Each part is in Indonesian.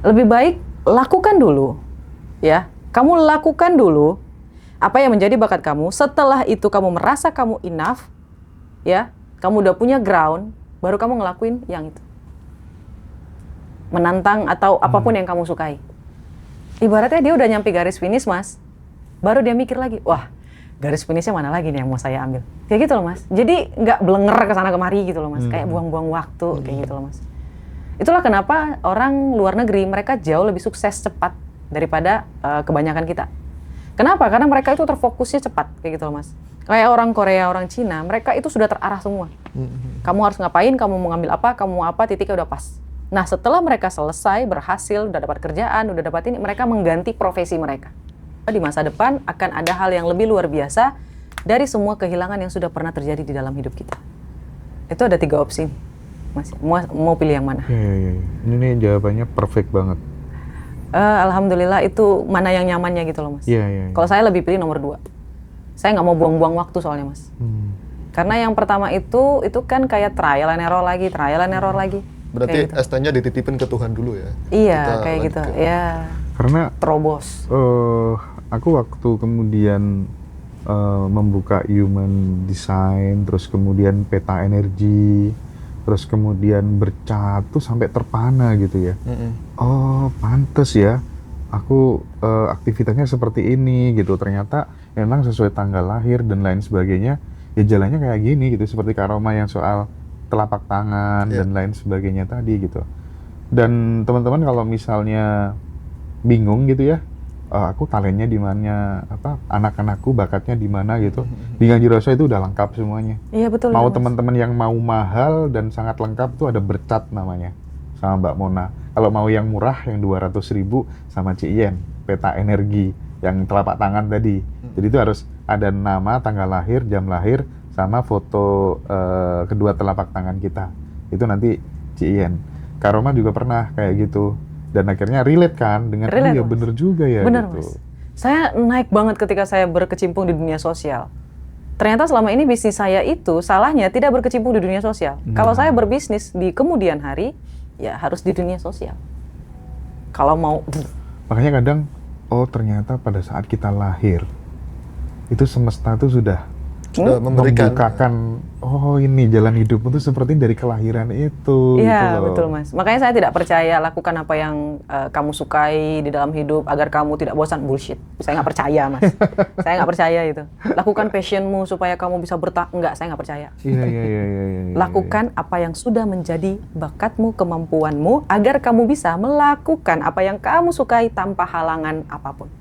Lebih baik lakukan dulu, ya. Kamu lakukan dulu apa yang menjadi bakat kamu. Setelah itu kamu merasa kamu enough, ya, kamu udah punya ground, baru kamu ngelakuin yang itu. Menantang atau apapun yang kamu sukai. Ibaratnya dia udah nyampe garis finish, Mas. Baru dia mikir lagi, wah, garis finishnya mana lagi nih yang mau saya ambil. Kayak gitu loh, Mas. Jadi nggak belenger ke sana kemari gitu loh, Mas. Kayak buang-buang waktu, kayak gitu loh, Mas. Itulah kenapa orang luar negeri mereka jauh lebih sukses cepat daripada kebanyakan kita. Kenapa? Karena mereka itu terfokusnya cepat, kayak gitu loh, Mas. Kayak orang Korea, orang Cina, mereka itu sudah terarah semua. Kamu harus ngapain, kamu mau ngambil apa, kamu mau apa, titiknya udah pas. Nah, setelah mereka selesai, berhasil, udah dapat kerjaan, udah dapat ini, mereka mengganti profesi mereka. Di masa depan akan ada hal yang lebih luar biasa dari semua kehilangan yang sudah pernah terjadi di dalam hidup kita. Itu ada 3 opsi, Mas. Mau pilih yang mana? Iya. Ini jawabannya perfect banget. Alhamdulillah itu mana yang nyamannya gitu loh, Mas. Iya. Kalau saya lebih pilih nomor 2. Saya nggak mau buang-buang waktu soalnya, Mas. Karena yang pertama itu kan kayak trial and error lagi. Berarti gitu. ST-nya dititipin ke Tuhan dulu ya? Iya, Kita kayak gitu. Ya. Karena Terobos. aku waktu kemudian membuka human design, terus kemudian peta energi, terus kemudian bercat tuh sampai terpana gitu ya. Oh, pantes ya. Aku aktivitasnya seperti ini gitu. Ternyata memang sesuai tanggal lahir dan lain sebagainya. Ya jalannya kayak gini gitu. Seperti Kak Roma yang soal telapak tangan dan lain sebagainya tadi gitu. Dan teman-teman kalau misalnya bingung gitu ya, aku talentnya di mana, anak-anakku bakatnya di mana gitu. Di Ganji Rasa itu udah lengkap semuanya. Iya, betul. Mau Mas. teman-teman yang mau mahal dan sangat lengkap tuh ada bercat namanya sama Mbak Mona. Kalau mau yang murah yang 200.000 sama Ci Ien, peta energi yang telapak tangan tadi. Jadi itu harus ada nama, tanggal lahir, jam lahir, sama foto kedua telapak tangan kita. Itu nanti Ci Ien. Kak Roma juga pernah kayak gitu. Dan akhirnya relate kan dengan, Relate, ya Mas. bener juga ya Bener, gitu. Mas. Saya naik banget ketika saya berkecimpung di dunia sosial. Ternyata selama ini bisnis saya itu salahnya tidak berkecimpung di dunia sosial. Kalau saya berbisnis di kemudian hari, ya harus di dunia sosial. Kalau mau... Makanya kadang, oh ternyata pada saat kita lahir, itu semesta tuh sudah membukakan, oh ini jalan hidupmu tuh seperti dari kelahiran itu. Iya, gitu betul, Mas. Makanya saya tidak percaya lakukan apa yang kamu sukai di dalam hidup agar kamu tidak bosan. Bullshit. Saya nggak percaya, Mas. Saya nggak percaya itu. Lakukan passionmu supaya kamu bisa enggak, saya nggak percaya. Iya. Lakukan apa yang sudah menjadi bakatmu, kemampuanmu, agar kamu bisa melakukan apa yang kamu sukai tanpa halangan apapun.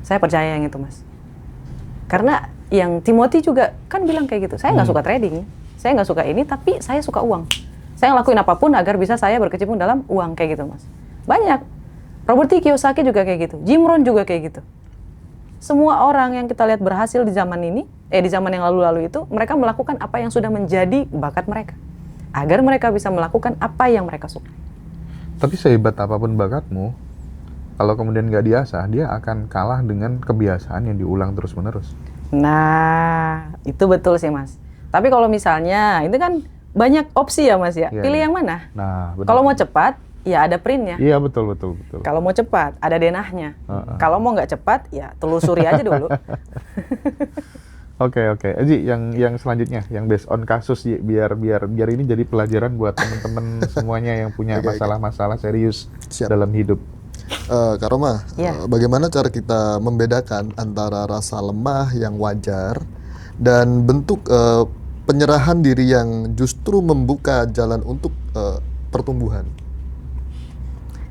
Saya percaya yang itu, Mas. Karena yang Timothy juga kan bilang kayak gitu. Saya nggak suka trading, saya nggak suka ini, tapi saya suka uang. Saya ngelakuin apapun agar bisa saya berkecimpung dalam uang, kayak gitu, Mas. Banyak. Robert T. Kiyosaki juga kayak gitu. Jim Rohn juga kayak gitu. Semua orang yang kita lihat berhasil di zaman ini, di zaman yang lalu-lalu itu, mereka melakukan apa yang sudah menjadi bakat mereka. Agar mereka bisa melakukan apa yang mereka suka. Tapi sehebat apapun bakatmu, kalau kemudian nggak diasah, dia akan kalah dengan kebiasaan yang diulang terus-menerus. Nah, itu betul sih, Mas. Tapi kalau misalnya, itu kan banyak opsi ya, Mas ya. Iya, Pilih iya. yang mana? Nah, benar. Kalau mau cepat, ya ada printnya. Iya, betul. Kalau mau cepat, ada denahnya. Kalau mau nggak cepat, ya telusuri aja dulu. Oke. Ji, yang selanjutnya, yang based on kasus, Ji, biar ini jadi pelajaran buat teman-teman semuanya yang punya masalah-masalah serius dalam hidup. Kak Roma, Iya. bagaimana cara kita membedakan antara rasa lemah yang wajar dan bentuk penyerahan diri yang justru membuka jalan untuk pertumbuhan?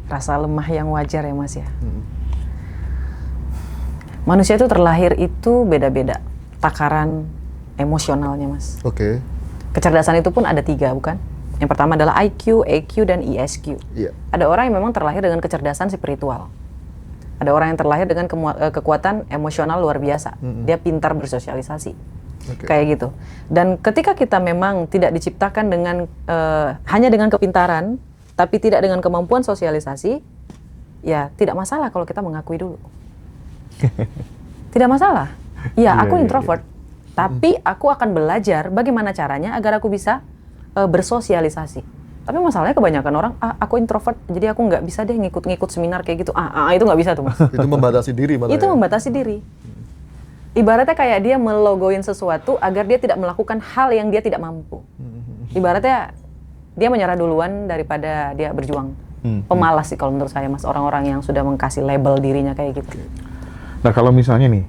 Rasa lemah yang wajar ya, Mas ya. Manusia itu terlahir itu beda-beda takaran emosionalnya, Mas. Oke. Kecerdasan itu pun ada 3, bukan? Yang pertama adalah IQ, EQ, dan ESQ. Iya. Ada orang yang memang terlahir dengan kecerdasan spiritual. Ada orang yang terlahir dengan kekuatan emosional luar biasa. Dia pintar bersosialisasi. Kayak gitu. Dan ketika kita memang tidak diciptakan dengan hanya dengan kepintaran, tapi tidak dengan kemampuan sosialisasi, ya tidak masalah kalau kita mengakui dulu. Tidak masalah. Ya, aku introvert. Tapi aku akan belajar bagaimana caranya agar aku bisa bersosialisasi. Tapi masalahnya kebanyakan orang, aku introvert, jadi aku nggak bisa deh ngikut-ngikut seminar kayak gitu. Itu nggak bisa tuh mas. Itu membatasi diri malah. Itu ya? membatasi diri. Ibaratnya kayak dia melogoin sesuatu agar dia tidak melakukan hal yang dia tidak mampu. Ibaratnya dia menyerah duluan daripada dia berjuang. Pemalas sih kalau menurut saya mas, orang-orang yang sudah mengkasih label dirinya kayak gitu. Nah kalau misalnya nih,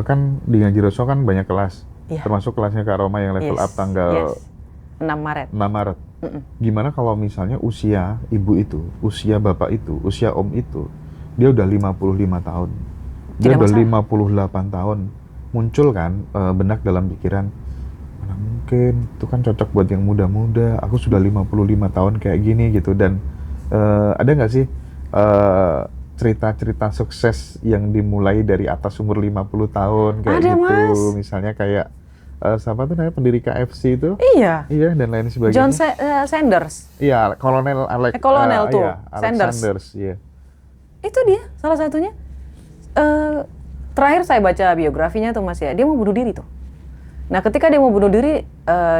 kan di Ngaji Roso kan banyak kelas, Iya. termasuk kelasnya Kak Roma yang level up tanggal 6 Maret. 6 Maret. Gimana kalau misalnya usia ibu itu, usia bapak itu, usia om itu, dia udah 55 tahun, dia Tidak udah masalah. 58 tahun, muncul kan benak dalam pikiran, mana mungkin, itu kan cocok buat yang muda-muda, aku sudah 55 tahun kayak gini gitu, dan ada nggak sih cerita-cerita sukses yang dimulai dari atas umur 50 tahun kayak Ada, gitu, Mas. misalnya kayak siapa tuh namanya pendiri KFC itu? Iya. Iya, dan lain sebagainya. John Sanders. Iya, Kolonel Alex. Kolonel tuh, iya, Alex Sanders. Sanders, iya. Itu dia salah satunya. Terakhir saya baca biografinya tuh mas ya, dia mau bunuh diri tuh. Nah ketika dia mau bunuh diri,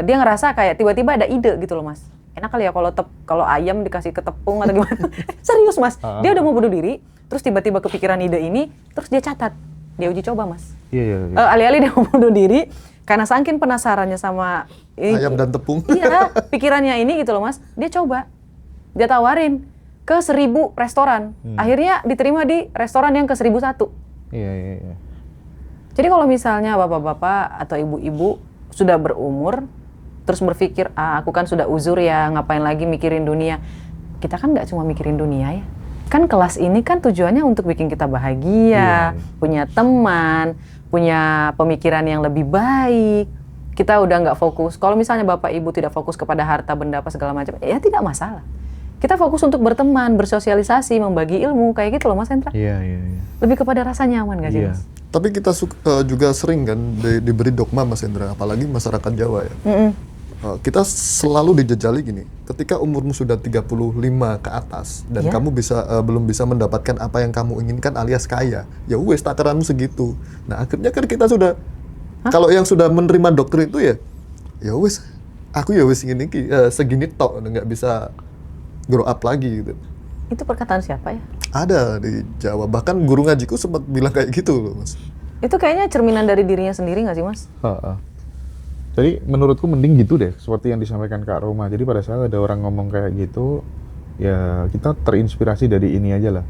dia ngerasa kayak tiba-tiba ada ide gitu loh mas. Enak kali ya kalau ayam dikasih ke tepung atau gimana. Serius mas, dia udah mau bunuh diri, terus tiba-tiba kepikiran ide ini, terus dia catat, dia uji coba mas. Iya. Alih-alih dia mau bunuh diri, karena saking penasarannya sama Ayam dan tepung. Iya, pikirannya ini gitu loh mas, dia coba, dia tawarin ke 1000 restoran. Akhirnya diterima di restoran yang ke 1001. Iya. Jadi kalau misalnya bapak-bapak atau ibu-ibu sudah berumur, terus berpikir, aku kan sudah uzur ya, ngapain lagi mikirin dunia. Kita kan nggak cuma mikirin dunia ya. Kan kelas ini kan tujuannya untuk bikin kita bahagia, Iya. punya teman, punya pemikiran yang lebih baik. Kita udah nggak fokus. Kalau misalnya bapak ibu tidak fokus kepada harta benda apa segala macam, ya tidak masalah. Kita fokus untuk berteman, bersosialisasi, membagi ilmu, kayak gitu loh Mas Hendra. Iya. Lebih kepada rasa nyaman nggak sih Iya. Mas? Tapi kita juga sering kan diberi dogma Mas Hendra, apalagi masyarakat Jawa ya. Kita selalu dijejali gini, ketika umurmu sudah 35 ke atas dan Ya. kamu belum bisa mendapatkan apa yang kamu inginkan alias kaya, ya wes takaranmu segitu. Nah akhirnya kan kita sudah, kalau yang sudah menerima doktrin itu ya wes, aku ya wes segini tok, nggak bisa grow up lagi gitu. Itu perkataan siapa ya? Ada di Jawa, bahkan guru ngajiku sempat bilang kayak gitu loh Mas. Itu kayaknya cerminan dari dirinya sendiri nggak sih Mas? Jadi menurutku mending gitu deh, seperti yang disampaikan Kak Roma. Jadi pada saat ada orang ngomong kayak gitu, ya kita terinspirasi dari ini aja lah.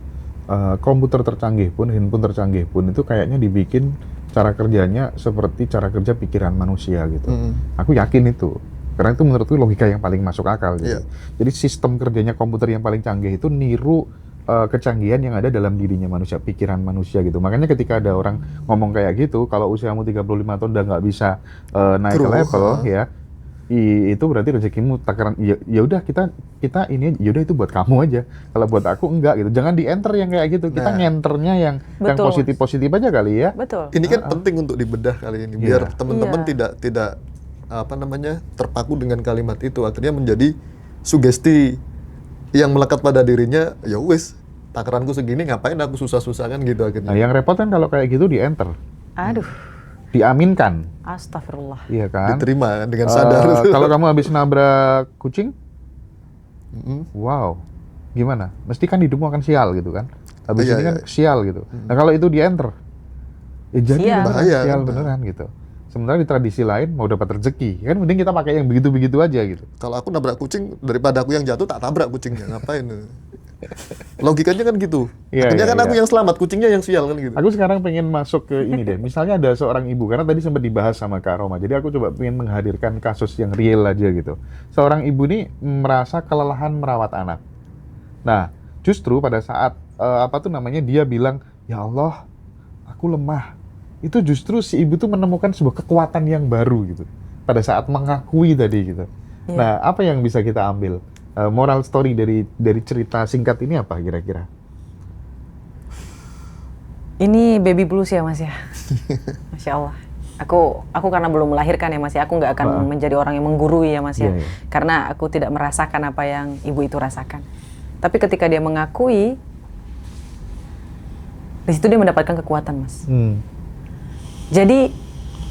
Komputer tercanggih pun, handphone tercanggih pun, itu kayaknya dibikin cara kerjanya seperti cara kerja pikiran manusia gitu. Aku yakin itu. Karena itu menurutku logika yang paling masuk akal. Gitu. Iya. Jadi sistem kerjanya komputer yang paling canggih itu niru kecanggihan yang ada dalam dirinya manusia, pikiran manusia gitu. Makanya ketika ada orang ngomong kayak gitu, kalau usiamu 35 tahun udah nggak bisa naik ke level ya, itu berarti rezekimu takaran. Ya udah kita ini, ya udah itu buat kamu aja. Kalau buat aku enggak gitu. Jangan di enter yang kayak gitu. Kita ngenternya yang Betul, positif aja kali ya. Betul. Ini kan penting untuk dibedah kali ini, biar Iya. teman-teman tidak terpaku dengan kalimat itu, akhirnya menjadi sugesti yang melekat pada dirinya. Ya wes, takaranku segini, ngapain aku susah-susah kan gitu akhirnya. Nah, yang repot kan kalau kayak gitu di enter, Aduh, diaminkan, astagfirullah. iya kan? Diterima kan dengan sadar. Kalau kamu habis nabrak kucing, wow, gimana? Mesti kan hidupmu akan sial gitu kan? Habis Iya, ini kan iya. sial gitu. Nah kalau itu di enter, ya jadi Sial. beneran Bahaya, sial kan? beneran gitu. Sementara di tradisi lain mau dapat rezeki, kan mending kita pakai yang begitu-begitu aja gitu. Kalau aku nabrak kucing, daripada aku yang jatuh tak tabrak kucingnya, ngapain? Logikanya kan gitu. Iya, Akhirnya iya, kan aku iya. yang selamat, kucingnya yang sial kan gitu. Aku sekarang pengen masuk ke ini deh. Misalnya ada seorang ibu, karena tadi sempat dibahas sama Kak Roma. Jadi aku coba pengen menghadirkan kasus yang real aja gitu. Seorang ibu ini merasa kelelahan merawat anak. Nah, justru pada saat dia bilang, ya Allah, aku lemah. Itu justru si ibu tuh menemukan sebuah kekuatan yang baru gitu. Pada saat mengakui tadi gitu. Iya. Nah, apa yang bisa kita ambil? Moral story dari cerita singkat ini apa kira-kira? Ini baby blues ya Mas ya. Masya Allah. Aku karena belum melahirkan ya Mas ya, aku nggak akan menjadi orang yang menggurui ya Mas ya. Iya, iya. Karena aku tidak merasakan apa yang ibu itu rasakan. Tapi ketika dia mengakui, di situ dia mendapatkan kekuatan Mas. Jadi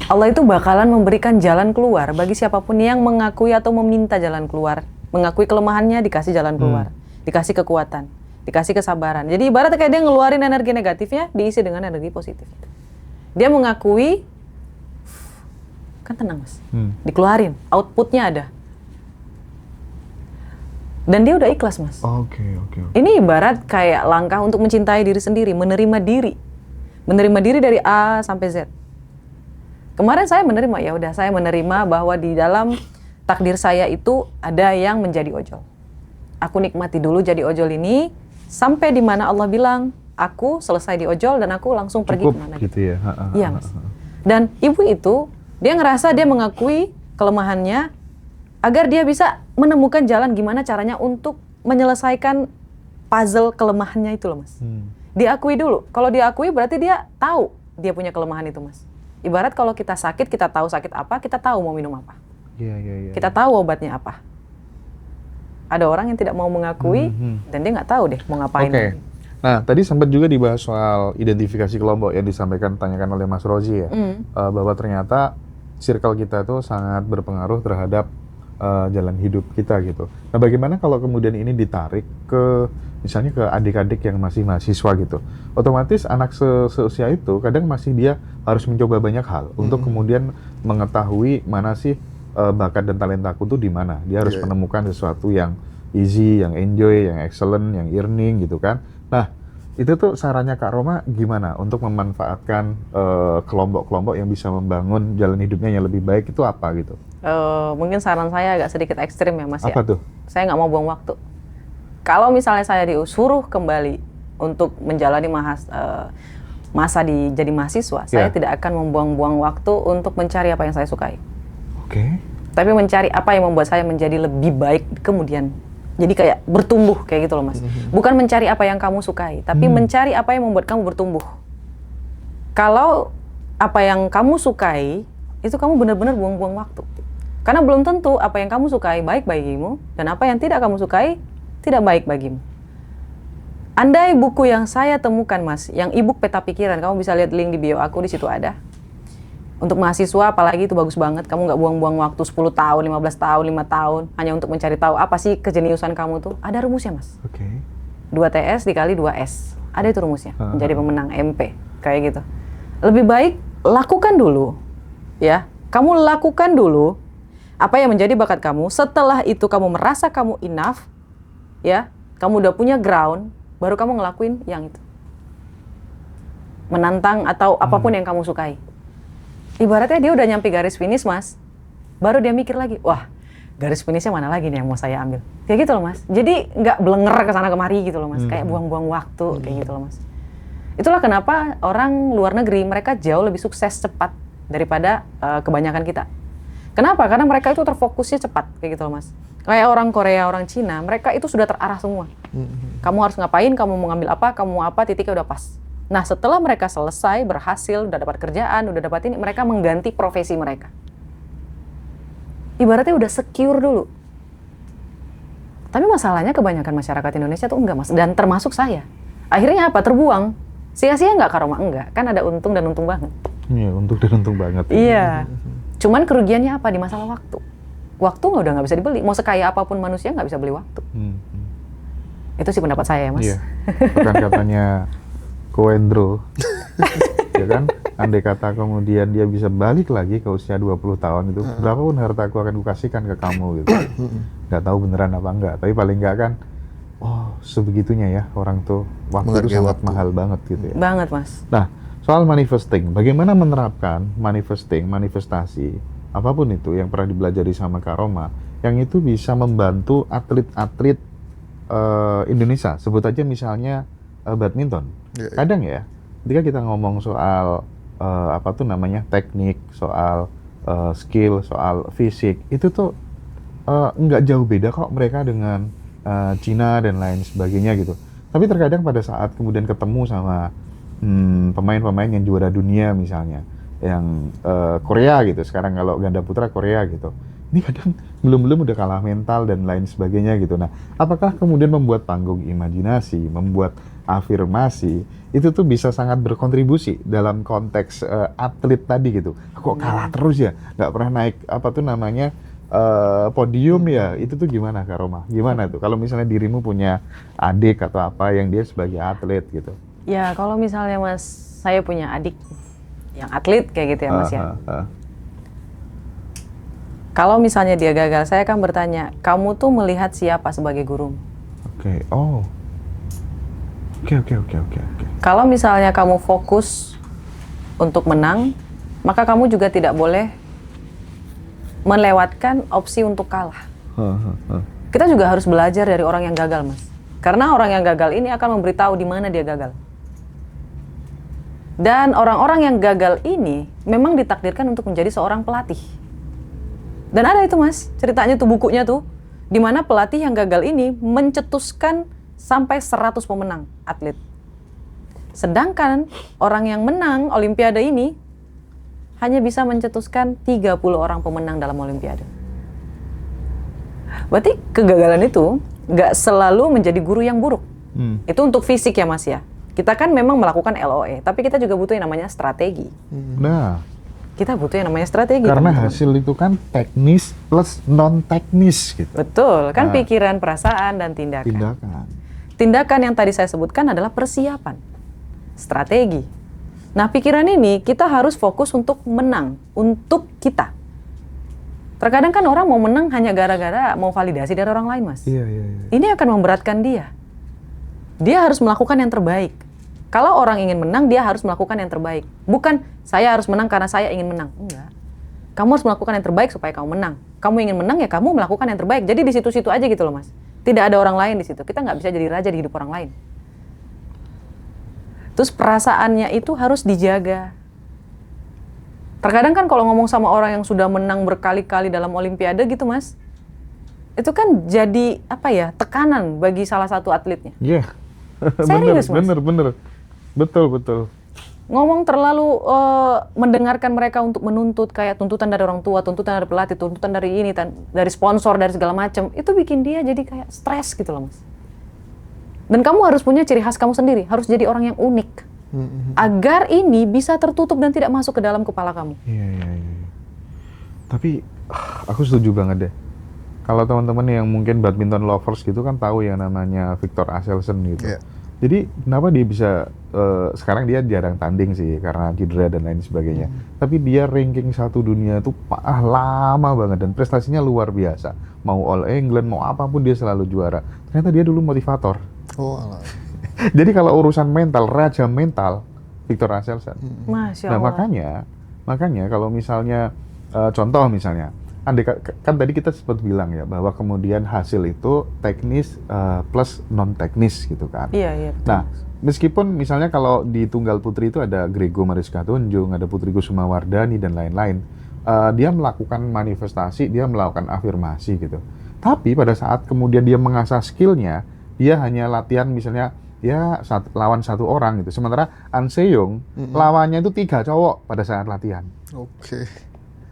Allah itu bakalan memberikan jalan keluar bagi siapapun yang mengakui atau meminta jalan keluar mengakui kelemahannya, dikasih jalan keluar, dikasih kekuatan, dikasih kesabaran. Jadi ibaratnya kayak dia ngeluarin energi negatifnya, diisi dengan energi positif. Dia mengakui, kan tenang mas, dikeluarin, outputnya ada. Dan dia udah ikhlas mas. Oke. Ini ibarat kayak langkah untuk mencintai diri sendiri, menerima diri. Menerima diri dari A sampai Z. Kemarin saya menerima, ya udah saya menerima bahwa di dalam takdir saya itu ada yang menjadi ojol. Aku nikmati dulu jadi ojol ini, sampai di mana Allah bilang, aku selesai di ojol dan aku langsung pergi kemana. Gitu ya. Iya mas. Dan ibu itu, dia ngerasa dia mengakui kelemahannya, agar dia bisa menemukan jalan gimana caranya untuk menyelesaikan puzzle kelemahannya itu loh mas. Diakui dulu. Kalau diakui berarti dia tahu dia punya kelemahan itu mas. Ibarat kalau kita sakit, kita tahu sakit apa, kita tahu mau minum apa. Iya. Kita tahu obatnya apa. Ada orang yang tidak mau mengakui dan dia nggak tahu deh mau ngapain. Oke. Nah, tadi sempat juga dibahas soal identifikasi kelompok yang tanyakan oleh Mas Rozi ya. Bahwa ternyata circle kita itu sangat berpengaruh terhadap jalan hidup kita gitu. Nah, bagaimana kalau kemudian ini ditarik ke misalnya ke adik-adik yang masih mahasiswa gitu. Otomatis anak seusia itu kadang masih dia harus mencoba banyak hal untuk kemudian mengetahui mana sih bakat dan talentaku tuh di mana. Dia harus menemukan sesuatu yang easy, yang enjoy, yang excellent, yang earning gitu kan. Nah, itu tuh sarannya Kak Roma gimana untuk memanfaatkan kelompok-kelompok yang bisa membangun jalan hidupnya yang lebih baik itu apa gitu? Mungkin saran saya agak sedikit ekstrim ya mas. Apa tuh? Saya nggak mau buang waktu. Kalau misalnya saya disuruh kembali untuk menjalani masa jadi mahasiswa, saya tidak akan membuang-buang waktu untuk mencari apa yang saya sukai. Oke. Tapi mencari apa yang membuat saya menjadi lebih baik kemudian. Jadi kayak bertumbuh kayak gitu loh mas. Bukan mencari apa yang kamu sukai, tapi mencari apa yang membuat kamu bertumbuh. Kalau apa yang kamu sukai, itu kamu benar-benar buang-buang waktu. Karena belum tentu apa yang kamu sukai baik bagimu, dan apa yang tidak kamu sukai tidak baik bagimu. Andai buku yang saya temukan mas, yang e-book peta pikiran, kamu bisa lihat link di bio aku, di situ ada. Untuk mahasiswa apalagi itu bagus banget, kamu nggak buang-buang waktu 10 tahun, 15 tahun, 5 tahun, hanya untuk mencari tahu apa sih kejeniusan kamu tuh. Ada rumusnya mas. Oke. 2TS dikali 2S. Ada itu rumusnya, menjadi pemenang MP, kayak gitu. Lebih baik lakukan dulu, ya. Kamu lakukan dulu apa yang menjadi bakat kamu. Setelah itu kamu merasa kamu enough, ya, kamu udah punya ground, baru kamu ngelakuin yang itu. Menantang atau apapun yang kamu sukai. Ibaratnya dia udah nyampe garis finish mas, baru dia mikir lagi, wah garis finishnya mana lagi nih yang mau saya ambil. Kayak gitu loh mas. Jadi nggak belenger kesana kemari gitu loh mas, kayak buang-buang waktu kayak gitu loh mas. Itulah kenapa orang luar negeri mereka jauh lebih sukses cepat daripada kebanyakan kita. Kenapa? Karena mereka itu terfokusnya cepat kayak gitu loh mas. Kayak orang Korea, orang Cina, mereka itu sudah terarah semua. Kamu harus ngapain, kamu mau ngambil apa, kamu mau apa, titiknya udah pas. Nah setelah mereka selesai, berhasil, udah dapat kerjaan, udah dapat ini, mereka mengganti profesi mereka. Ibaratnya udah secure dulu. Tapi masalahnya kebanyakan masyarakat Indonesia tuh enggak mas, dan termasuk saya. Akhirnya apa? Terbuang. Sia-sia nggak Kak Roma? Enggak, kan ada untung dan untung banget. Iya, untung dan untung banget. Iya. Cuman kerugiannya apa? Di masalah waktu. Waktu udah nggak bisa dibeli. Mau sekaya apapun manusia nggak bisa beli waktu. Itu sih pendapat saya ya mas. Iya. Bukan katanya Koendro, ya kan? Andai kata kemudian dia bisa balik lagi ke usia 20 tahun itu, berapapun hartaku akan kukasihkan ke kamu gitu. Nggak tahu beneran apa enggak, tapi paling enggak kan, oh sebegitunya ya orang tuh, waktu itu sangat mahal banget gitu ya. Banget mas. Nah, soal manifesting, bagaimana menerapkan manifestasi, apapun itu yang pernah dipelajari sama Kak Roma, yang itu bisa membantu atlet-atlet Indonesia, sebut aja misalnya badminton. Kadang ya, ketika kita ngomong soal teknik, soal skill, soal fisik, itu tuh nggak jauh beda kok mereka dengan Cina dan lain sebagainya gitu. Tapi terkadang pada saat kemudian ketemu sama pemain-pemain yang juara dunia misalnya, yang Korea gitu, sekarang kalau ganda putra Korea gitu, ini kadang belum udah kalah mental dan lain sebagainya gitu. Nah, apakah kemudian membuat panggung imajinasi, membuat afirmasi itu tuh bisa sangat berkontribusi dalam konteks atlet tadi gitu. Kok kalah terus ya, nggak pernah naik podium ya, itu tuh gimana Kak Roma? Gimana tuh kalau misalnya dirimu punya adik atau apa yang dia sebagai atlet gitu? Ya kalau misalnya Mas, saya punya adik yang atlet kayak gitu ya Mas ya. Kalau misalnya dia gagal, saya akan bertanya, kamu tuh melihat siapa sebagai guru? Oke, oh. Oke. Kalau misalnya kamu fokus untuk menang, maka kamu juga tidak boleh melewatkan opsi untuk kalah. Kita juga harus belajar dari orang yang gagal, Mas. Karena orang yang gagal ini akan memberitahu di mana dia gagal. Dan orang-orang yang gagal ini memang ditakdirkan untuk menjadi seorang pelatih. Dan ada itu Mas, ceritanya tuh bukunya tuh, di mana pelatih yang gagal ini mencetuskan sampai 100 pemenang atlet. Sedangkan orang yang menang Olimpiade ini hanya bisa mencetuskan 30 orang pemenang dalam Olimpiade. Berarti kegagalan itu nggak selalu menjadi guru yang buruk. Itu untuk fisik ya Mas ya. Kita kan memang melakukan LOE, tapi kita juga butuh yang namanya strategi. Nah, Kita butuh yang namanya strategi. karena teman-teman. hasil itu kan teknis plus non teknis gitu. Betul, kan Nah. pikiran, perasaan, dan tindakan. Tindakan. Tindakan yang tadi saya sebutkan adalah persiapan, strategi. Nah, pikiran ini kita harus fokus untuk menang, untuk kita. Terkadang kan orang mau menang hanya gara-gara mau validasi dari orang lain, Mas. Iya. Ini akan memberatkan dia. Dia harus melakukan yang terbaik. Kalau orang ingin menang, dia harus melakukan yang terbaik. Bukan, saya harus menang karena saya ingin menang. Enggak. Kamu harus melakukan yang terbaik supaya kamu menang. Kamu ingin menang, ya kamu melakukan yang terbaik. Jadi di situ-situ aja gitu loh, Mas. Tidak ada orang lain di situ. Kita nggak bisa jadi raja di hidup orang lain. Terus perasaannya itu harus dijaga. Terkadang kan kalau ngomong sama orang yang sudah menang berkali-kali dalam Olimpiade gitu, Mas, itu kan jadi apa ya, tekanan bagi salah satu atletnya. Iya. Serius, Mas? Bener. Betul. Ngomong terlalu mendengarkan mereka untuk menuntut, kayak tuntutan dari orang tua, tuntutan dari pelatih, tuntutan dari ini, dari sponsor, dari segala macam, itu bikin dia jadi kayak stres gitu loh Mas. Dan kamu harus punya ciri khas kamu sendiri, harus jadi orang yang unik, agar ini bisa tertutup dan tidak masuk ke dalam kepala kamu. Iya. Tapi aku setuju banget deh. Kalau teman-teman yang mungkin badminton lovers gitu kan tahu yang namanya Viktor Axelsen gitu. Iya. Jadi kenapa dia bisa sekarang dia jarang tanding sih karena cedera dan lain sebagainya. Tapi dia ranking 1 dunia tuh lama banget dan prestasinya luar biasa. Mau All England, mau apapun dia selalu juara. Ternyata dia dulu motivator. Oh, alah. Jadi kalau urusan mental, raja mental Viktor Axelsen. Masya Nah Allah. makanya kalau misalnya contoh misalnya, kan tadi kita sempat bilang ya bahwa kemudian hasil itu teknis plus non teknis gitu kan. Iya. Betul. Nah, meskipun misalnya kalau di tunggal putri itu ada Grego Mariska Tunjung, ada Putri Kusuma Wardani dan lain-lain, dia melakukan manifestasi, dia melakukan afirmasi gitu. Tapi pada saat kemudian dia mengasah skillnya, dia hanya latihan misalnya ya lawan 1 orang gitu. Sementara An Se-young lawannya itu 3 cowok pada saat latihan. Oke.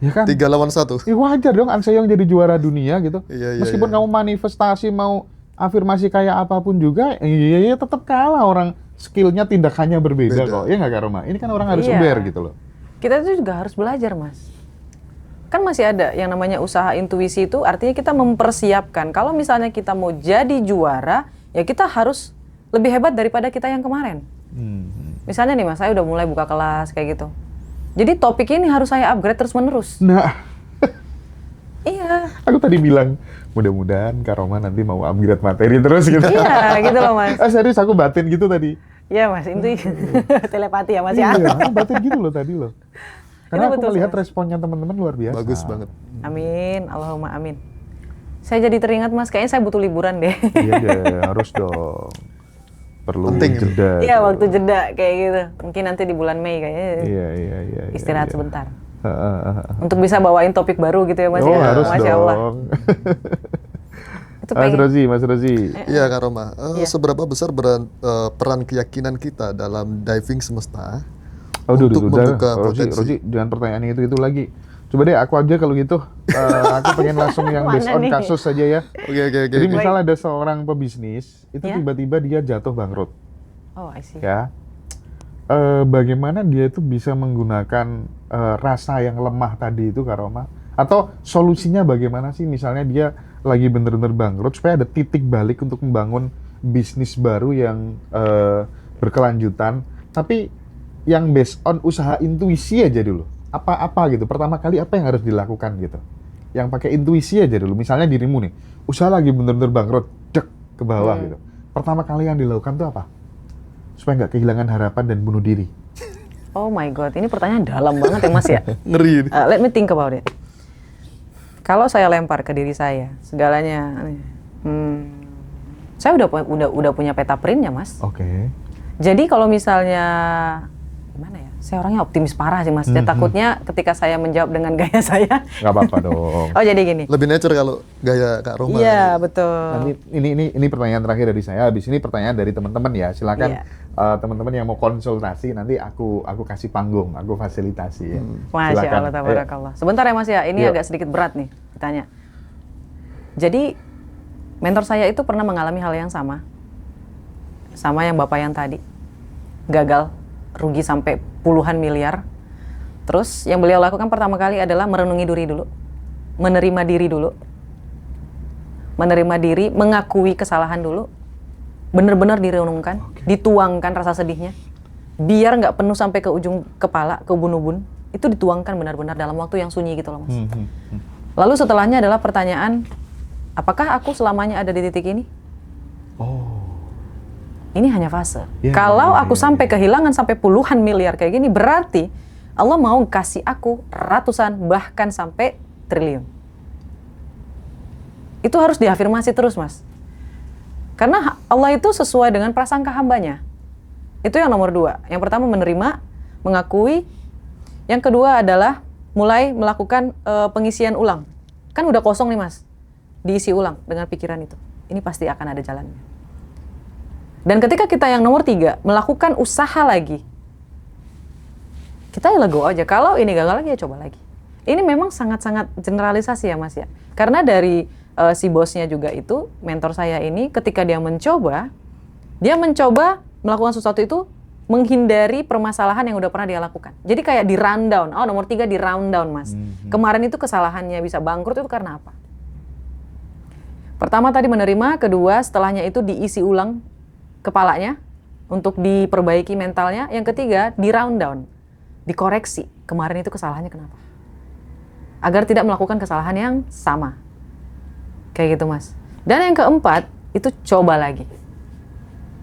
Ya kan? 3 lawan 1. Wajar dong An Se-young jadi juara dunia gitu. Iya. Meskipun kamu manifestasi mau afirmasi kayak apapun juga, iya tetap kalah orang skillnya tindakannya berbeda Beda. kok. Ya nggak Kak Roma? Ini kan orang harus Iya. aware gitu loh. Kita tuh juga harus belajar, Mas. Kan masih ada yang namanya usaha intuisi itu, artinya kita mempersiapkan. Kalau misalnya kita mau jadi juara, ya kita harus lebih hebat daripada kita yang kemarin. Misalnya nih Mas, saya udah mulai buka kelas kayak gitu. Jadi topik ini harus saya upgrade terus-menerus. Nah, Iya. aku tadi bilang, mudah-mudahan Kak Roma nanti mau upgrade materi terus gitu. Iya, gitu loh Mas. Serius aku batin gitu tadi. Iya Mas, itu telepati ya Mas ya. Iya, aku batin gitu loh tadi loh. Karena Itu aku betul, melihat Mas. responnya teman-teman luar biasa. Bagus banget. Amin, Allahumma amin. Saya jadi teringat Mas, kayaknya saya butuh liburan deh. Iya deh, harus dong. Perlu Penting ini. jeda. Iya, waktu jeda kayak gitu. Mungkin nanti di bulan Mei kayaknya Iya. istirahat iya. sebentar. Heeh. Untuk bisa bawain topik baru gitu ya Mas Oh, ya. harus Masya Allah. dong. Itu Mas pengen. Rozi. Iya Kak Roma, Iya. seberapa besar peran keyakinan kita dalam diving semesta Aduh, untuk membuka Rozi, potensi? jangan pertanyaan itu lagi. Coba deh aku aja kalau gitu. Aku pengen langsung yang based Mana on nih? kasus saja ya. Oke. Jadi misal ada seorang pebisnis, itu Ya. tiba-tiba dia jatuh bangkrut, Oh, I see. ya. Bagaimana dia itu bisa menggunakan rasa yang lemah tadi itu, Kak Roma, Atau solusinya bagaimana sih? Misalnya dia lagi bener-bener bangkrut, supaya ada titik balik untuk membangun bisnis baru yang berkelanjutan, tapi yang based on usaha intuisi aja dulu. Apa-apa gitu. Pertama kali apa yang harus dilakukan gitu? Yang pakai intuisi aja dulu. Misalnya dirimu nih, usaha lagi bener-bener bangkrut, dek ke bawah gitu. Pertama kali yang dilakukan tuh apa? Supaya nggak kehilangan harapan dan bunuh diri. Oh my God, ini pertanyaan dalam banget ya Mas ya. Ngeri. Let me think about it. Kalau saya lempar ke diri saya, segalanya, saya udah punya peta printnya Mas. Oke. Jadi kalau misalnya, gimana ya, saya orangnya optimis parah sih Mas. Jadi takutnya ketika saya menjawab dengan gaya saya. Nggak apa-apa dong. Oh jadi gini. Lebih nature kalau gaya Kak Roma. Iya betul. Nanti ini pertanyaan terakhir dari saya. Habis ini pertanyaan dari teman-teman ya. Silakan Iya. teman-teman yang mau konsultasi nanti aku kasih panggung, aku fasilitasi ya. Masya Silakan. Allah, tabarakallah. Sebentar ya Mas ya, ini Yuk. agak sedikit berat nih ditanya. Jadi mentor saya itu pernah mengalami hal yang sama yang Bapak yang tadi. Gagal, rugi sampai puluhan miliar. Terus yang beliau lakukan pertama kali adalah merenungi diri dulu. Menerima diri dulu. Menerima diri, mengakui kesalahan dulu. Benar-benar direnungkan, dituangkan rasa sedihnya. Biar nggak penuh sampai ke ujung kepala, ke ubun-ubun. Itu dituangkan benar-benar dalam waktu yang sunyi gitu loh Mas. Lalu setelahnya adalah pertanyaan, apakah aku selamanya ada di titik ini? Oh. Ini hanya fase. Ya, Kalau ya, aku ya, sampai kehilangan sampai puluhan miliar kayak gini, berarti Allah mau kasih aku ratusan bahkan sampai triliun. Itu harus diafirmasi terus Mas. Karena Allah itu sesuai dengan prasangka hambanya. Itu yang nomor 2. Yang pertama menerima, mengakui. Yang kedua adalah mulai melakukan pengisian ulang. Kan udah kosong nih Mas. Diisi ulang dengan pikiran itu. Ini pasti akan ada jalannya. Dan ketika kita yang nomor 3, melakukan usaha lagi. Kita ya go aja. Kalau ini gagal lagi ya coba lagi. Ini memang sangat-sangat generalisasi ya Mas ya. Karena dari si bosnya juga itu, mentor saya ini ketika dia mencoba melakukan sesuatu itu menghindari permasalahan yang udah pernah dia lakukan. Jadi kayak di rundown. Oh nomor 3 di rundown Mas. Kemarin itu kesalahannya bisa bangkrut itu karena apa? Pertama tadi menerima, kedua setelahnya itu diisi ulang kepalanya untuk diperbaiki mentalnya. Yang ketiga di rundown, dikoreksi. Kemarin itu kesalahannya kenapa? Agar tidak melakukan kesalahan yang sama. Kayak gitu Mas. Dan yang keempat, itu coba lagi.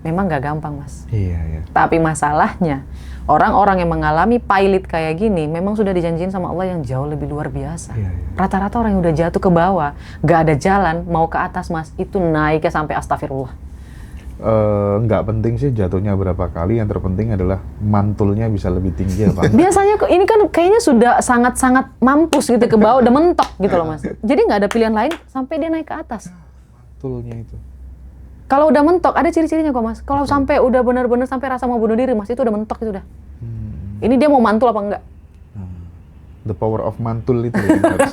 Memang gak gampang Mas. Iya, iya. Tapi masalahnya, orang-orang yang mengalami pilot kayak gini, memang sudah dijanjiin sama Allah yang jauh lebih luar biasa. Iya, iya. Rata-rata orang yang udah jatuh ke bawah, gak ada jalan, mau ke atas Mas, itu naiknya sampai astagfirullah. Nggak penting sih jatuhnya berapa kali, yang terpenting adalah mantulnya bisa lebih tinggi apa enggak. Biasanya ini kan kayaknya sudah sangat-sangat mampus gitu ke bawah, udah mentok gitu loh Mas. Jadi nggak ada pilihan lain sampai dia naik ke atas. Mantulnya itu. Kalau udah mentok, ada ciri-cirinya kok Mas. Kalau sampai udah benar-benar sampai rasa mau bunuh diri Mas, itu udah mentok itu udah. Ini dia mau mantul apa enggak? The power of mantul itu yang harus.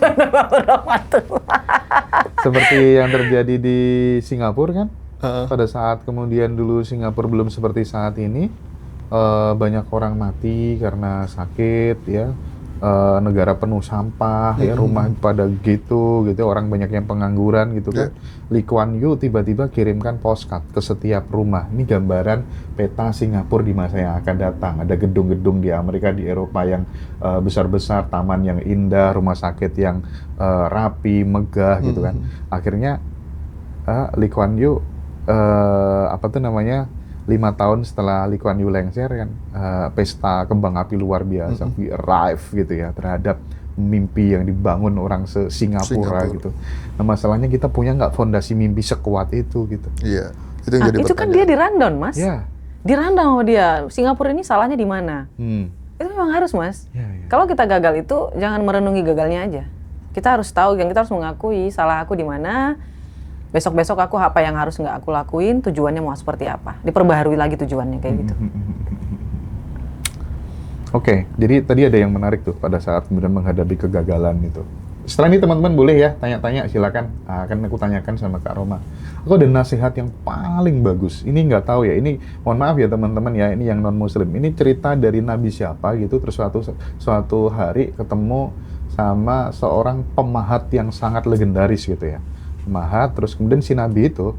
Seperti yang terjadi di Singapura kan? Pada saat kemudian dulu Singapura belum seperti saat ini, banyak orang mati karena sakit ya, negara penuh sampah ya, rumah pada gitu orang banyak yang pengangguran gitu kan. Lee Kuan Yew tiba-tiba kirimkan postcard ke setiap rumah. Ini gambaran peta Singapura di masa yang akan datang. Ada gedung-gedung di Amerika, di Eropa yang besar-besar, taman yang indah, rumah sakit yang rapi, megah gitu kan. Akhirnya Lee Kuan Yew 5 tahun setelah Lee Kuan Yew lengser kan, pesta kembang api luar biasa, we arrive gitu ya, terhadap mimpi yang dibangun orang Singapura gitu. Nah masalahnya kita punya nggak fondasi mimpi sekuat itu gitu. Iya, itu yang jadi Itu kan dia di rundown Mas. Ya. Di rundown sama dia. Singapura ini salahnya di mana? Itu memang harus Mas. Ya, ya. Kalau kita gagal itu jangan merenungi gagalnya aja. Kita harus tahu, kita harus mengakui salah aku di mana. Besok-besok aku apa yang harus nggak aku lakuin, tujuannya mau seperti apa. Diperbaharui lagi tujuannya kayak gitu. Oke, jadi tadi ada yang menarik tuh pada saat kemudian menghadapi kegagalan itu. Setelah ini teman-teman boleh ya tanya-tanya, silakan. Akan aku tanyakan sama Kak Roma. Aku ada nasihat yang paling bagus. Ini nggak tahu ya, ini mohon maaf ya teman-teman ya, ini yang non-muslim. Ini cerita dari Nabi siapa gitu, terus suatu hari ketemu sama seorang pemahat yang sangat legendaris gitu ya. Pemahat, terus kemudian si Nabi itu,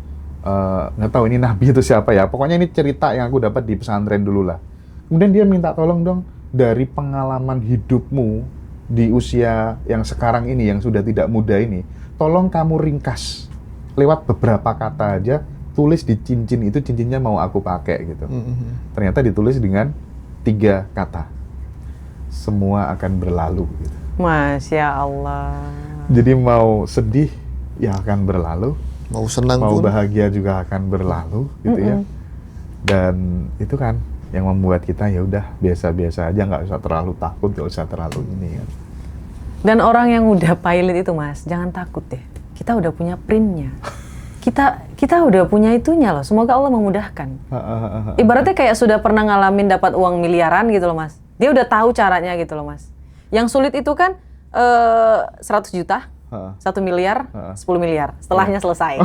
nggak tahu ini Nabi itu siapa ya, pokoknya ini cerita yang aku dapat di pesantren dulu lah. Kemudian dia minta tolong dong, dari pengalaman hidupmu di usia yang sekarang ini, yang sudah tidak muda ini, tolong kamu ringkas lewat beberapa kata aja, tulis di cincin itu, cincinnya mau aku pakai gitu. Ternyata ditulis dengan 3 kata, semua akan berlalu gitu. Masya Allah. Jadi mau sedih ya akan berlalu, Mau senang mau pun. bahagia juga akan berlalu gitu ya. Dan itu kan yang membuat kita ya udah biasa-biasa aja, nggak usah terlalu takut, nggak usah terlalu ini kan. Dan orang yang udah pilot itu Mas, jangan takut deh. Kita udah punya printnya. Kita udah punya itunya loh. Semoga Allah memudahkan. Ibaratnya kayak sudah pernah ngalamin dapat uang miliaran gitu loh Mas. Dia udah tahu caranya gitu loh Mas. Yang sulit itu kan 100 juta, 1 miliar, 10 miliar. Setelahnya selesai.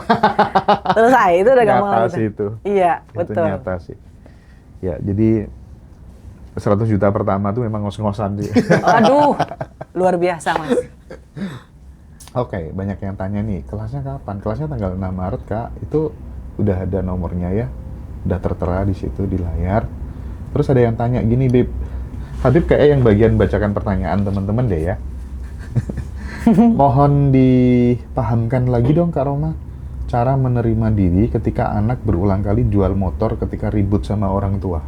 Selesai, itu udah gampang. Nyata sih itu. Iya, Itu betul. nyata sih. Ya, jadi 100 juta pertama tuh memang ngos-ngosan sih. Aduh, luar biasa Mas. Oke, banyak yang tanya nih, kelasnya kapan? Kelasnya tanggal 6 Maret, Kak. Itu udah ada nomornya ya. Udah tertera di situ di layar. Terus ada yang tanya gini, Beb. Habib kayak yang bagian bacakan pertanyaan teman-teman deh ya. Mohon dipahamkan lagi dong Kak Roma, cara menerima diri ketika anak berulang kali jual motor ketika ribut sama orang tua.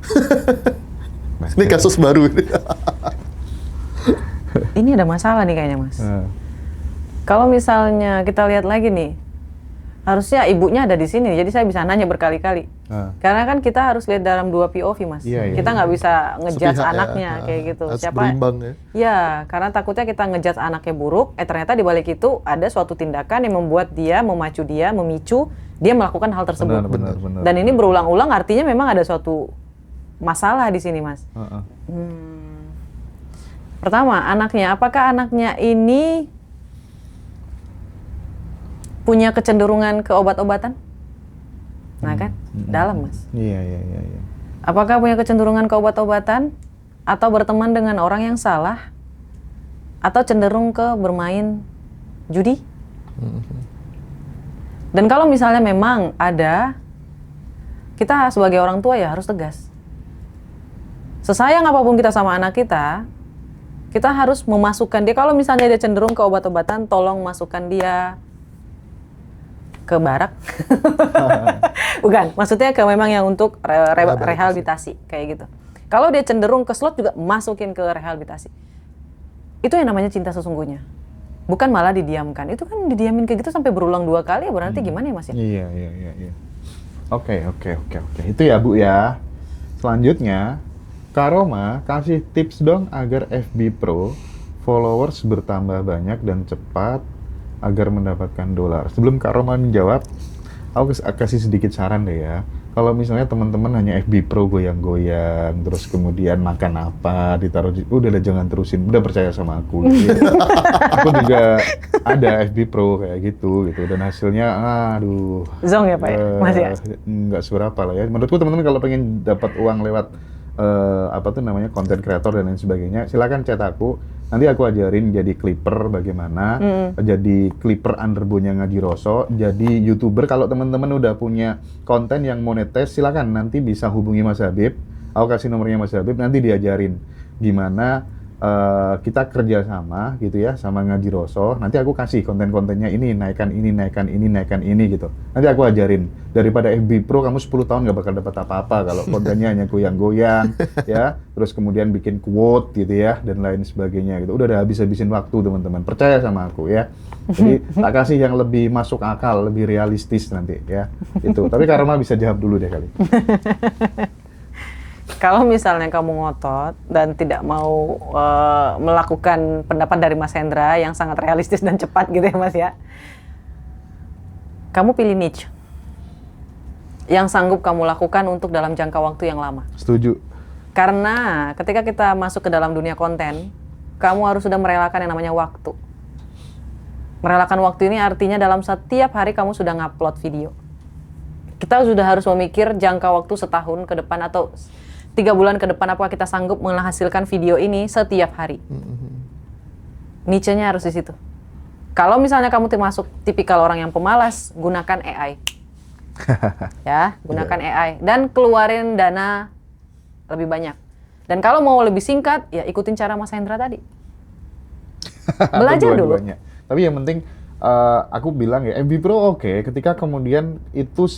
Nah, Ini kasus baru. Ini ada masalah nih kayaknya Mas. eh, Kalau misalnya kita lihat lagi nih, harusnya ibunya ada di sini, jadi saya bisa nanya berkali-kali. Karena kan kita harus lihat dalam 2 POV Mas. Iya, iya, Kita nggak bisa ngejudge Sepihak ya. anaknya kayak gitu. Harus berimbang ya. Ya, karena takutnya kita ngejudge anaknya buruk, ternyata di balik itu ada suatu tindakan yang membuat dia, memicu dia melakukan hal tersebut. benar. Dan ini berulang-ulang artinya memang ada suatu masalah di sini Mas. Pertama, apakah anaknya ini punya kecenderungan ke obat-obatan? Nah kan, dalam Mas. Iya. Apakah punya kecenderungan ke obat-obatan? Atau berteman dengan orang yang salah? Atau cenderung ke bermain judi? Dan kalau misalnya memang ada, kita sebagai orang tua ya harus tegas. Sesayang apapun kita sama anak kita harus memasukkan dia. Kalau misalnya dia cenderung ke obat-obatan, tolong masukkan dia ke barak. Bukan, maksudnya ke memang yang untuk rehabilitasi kayak gitu. Kalau dia cenderung ke slot juga masukin ke rehabilitasi. Itu yang namanya cinta sesungguhnya. Bukan malah didiamkan. Itu kan didiamin kayak gitu sampai berulang 2 kali, berarti gimana ya Mas ya? Iya. Oke. Itu ya Bu ya. Selanjutnya, Kak Roma kasih tips dong agar FB Pro followers bertambah banyak dan cepat agar mendapatkan dolar. Sebelum Kak Roma menjawab, aku kasih sedikit saran deh ya. Kalau misalnya teman-teman hanya FB Pro goyang-goyang, terus kemudian makan apa, ditaruh udah jangan terusin, udah percaya sama aku. Gitu. Aku juga ada FB Pro kayak gitu, dan hasilnya, aduh. Zong ya Pak ya, Mas ya? Nggak seberapa lah ya. Menurutku teman-teman kalau pengen dapat uang lewat konten kreator dan lain sebagainya, silakan chat aku. Nanti aku ajarin jadi clipper bagaimana, jadi clipper underbone-nya Ngaji Roso, jadi YouTuber. Kalau teman-teman udah punya konten yang monetis, silakan nanti bisa hubungi Mas Habib. Aku kasih nomornya Mas Habib, nanti diajarin gimana kita kerja sama gitu ya, sama Ngaji Roso. Nanti aku kasih konten-kontennya ini, naikkan ini gitu. Nanti aku ajarin. Daripada FB Pro kamu 10 tahun nggak bakal dapat apa-apa kalau kontennya hanya goyang-goyang ya, terus kemudian bikin quote gitu ya, dan lain sebagainya gitu. Udah habis-habisin waktu teman-teman. Percaya sama aku ya. Jadi tak kasih yang lebih masuk akal, lebih realistis nanti ya. Itu. Tapi Karma bisa jawab dulu deh kali. Kalau misalnya kamu ngotot dan tidak mau melakukan pendapat dari Mas Hendra yang sangat realistis dan cepat gitu ya Mas ya, kamu pilih niche yang sanggup kamu lakukan untuk dalam jangka waktu yang lama. Setuju. Karena ketika kita masuk ke dalam dunia konten, kamu harus sudah merelakan yang namanya waktu. Merelakan waktu ini artinya dalam setiap hari kamu sudah ngupload video. Kita sudah harus memikir jangka waktu setahun ke depan atau 3 bulan ke depan, apakah kita sanggup menghasilkan video ini setiap hari. Niche-nya harus di situ. Kalau misalnya kamu termasuk tipikal orang yang pemalas, gunakan AI. Ya, gunakan AI dan keluarin dana lebih banyak. Dan kalau mau lebih singkat, ya ikutin cara Mas Hendra tadi. Belajar dulu. Dua-duanya. Tapi yang penting aku bilang ya MV Pro oke, ketika kemudian itu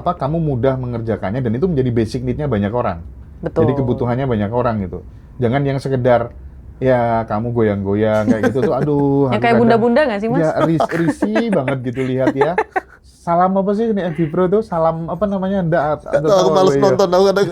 kamu mudah mengerjakannya dan itu menjadi basic need-nya banyak orang. Betul. Jadi kebutuhannya banyak orang gitu. Jangan yang sekedar ya kamu goyang-goyang kayak gitu tuh aduh. Yang kayak bunda-bunda nggak sih, Mas? Ya risih banget gitu lihat ya. Salam apa sih ini MV Pro tuh? Salam apa namanya? Nggak tahu, aku males nonton aku kadang.